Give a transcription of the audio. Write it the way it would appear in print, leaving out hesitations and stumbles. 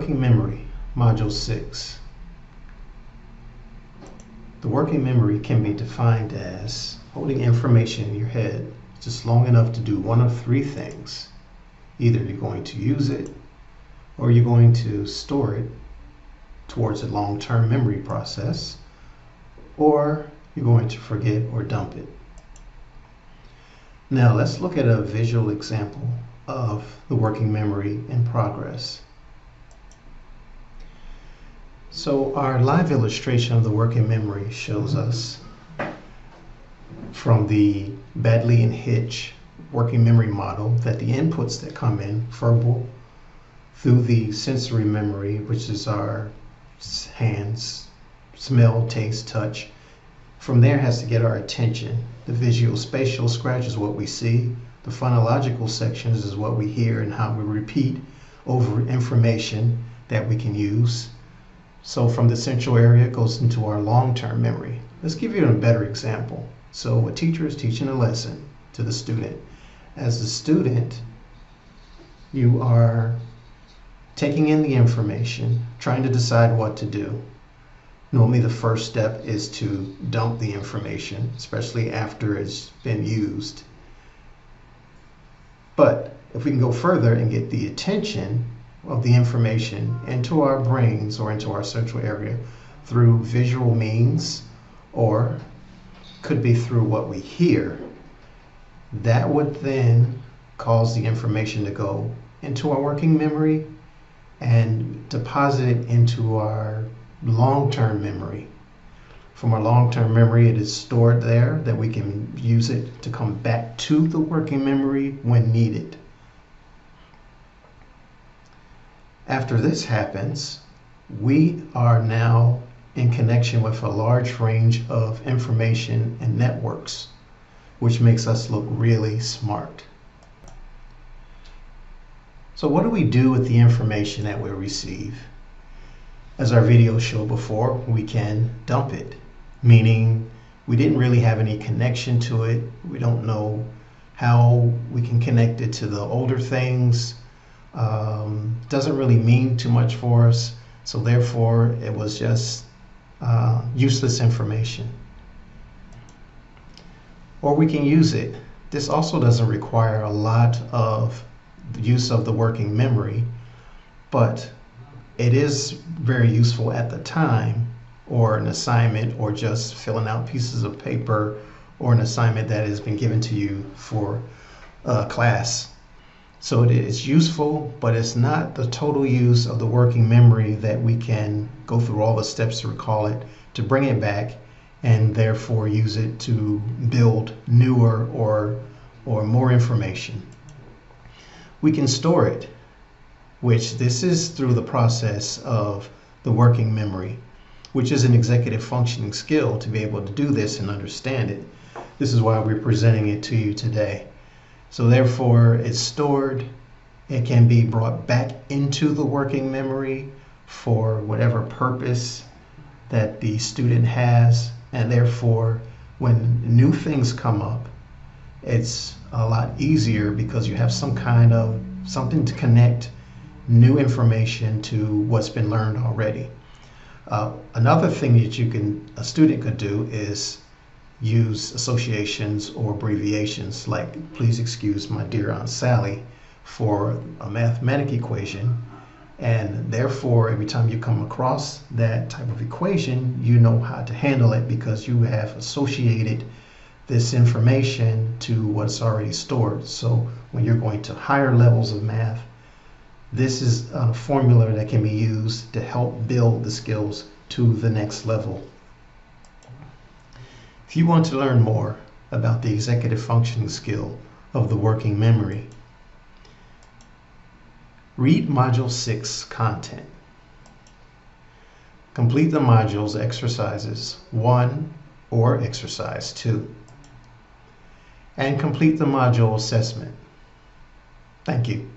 Working memory, Module 6. The working memory can be defined as holding information in your head just long enough to do one of three things. Either you're going to use it, or you're going to store it towards a long-term memory process, or you're going to forget or dump it. Now let's look at a visual example of the working memory in progress. So our live illustration of the working memory shows us from the Baddeley and Hitch working memory model that the inputs that come in, verbal, through the sensory memory, which is our hands, smell, taste, touch, from there has to get our attention. The visual spatial scratch is what we see. The phonological sections is what we hear and how we repeat over information that we can use. So from the central area, it goes into our long-term memory. Let's give you a better example. So a teacher is teaching a lesson to the student. As a student, you are taking in the information, trying to decide what to do. Normally the first step is to dump the information, especially after it's been used. But if we can go further and get the attention of the information into our brains or into our central area through visual means, or could be through what we hear, that would then cause the information to go into our working memory and deposit it into our long-term memory. From our long-term memory, it is stored there that we can use it to come back to the working memory when needed. After this happens, we are now in connection with a large range of information and networks, which makes us look really smart. So what do we do with the information that we receive? As our video showed before, we can dump it, meaning we didn't really have any connection to it. We don't know how we can connect it to the older things. Doesn't really mean too much for us, so therefore it was just useless information. Or we can use it. This also doesn't require a lot of use of the working memory, but it is very useful at the time, or an assignment, or just filling out pieces of paper, or an assignment that has been given to you for class. So it is useful, but it's not the total use of the working memory that we can go through all the steps to recall it, to bring it back, and therefore use it to build newer or more information. We can store it, which this is through the process of the working memory, which is an executive functioning skill to be able to do this and understand it. This is why we're presenting it to you today. So therefore, it's stored. It can be brought back into the working memory for whatever purpose that the student has. And therefore, when new things come up, it's a lot easier because you have something to connect new information to what's been learned already. Another thing that a student could do is use associations or abbreviations, like please excuse my dear Aunt Sally, for a mathematical equation, and therefore every time you come across that type of equation, you know how to handle it because you have associated this information to what's already stored. So when you're going to higher levels of math, this is a formula that can be used to help build the skills to the next level. If you want to learn more about the executive functioning skill of the working memory, read Module 6 content. Complete the modules exercises 1 or exercise 2. And complete the module assessment. Thank you.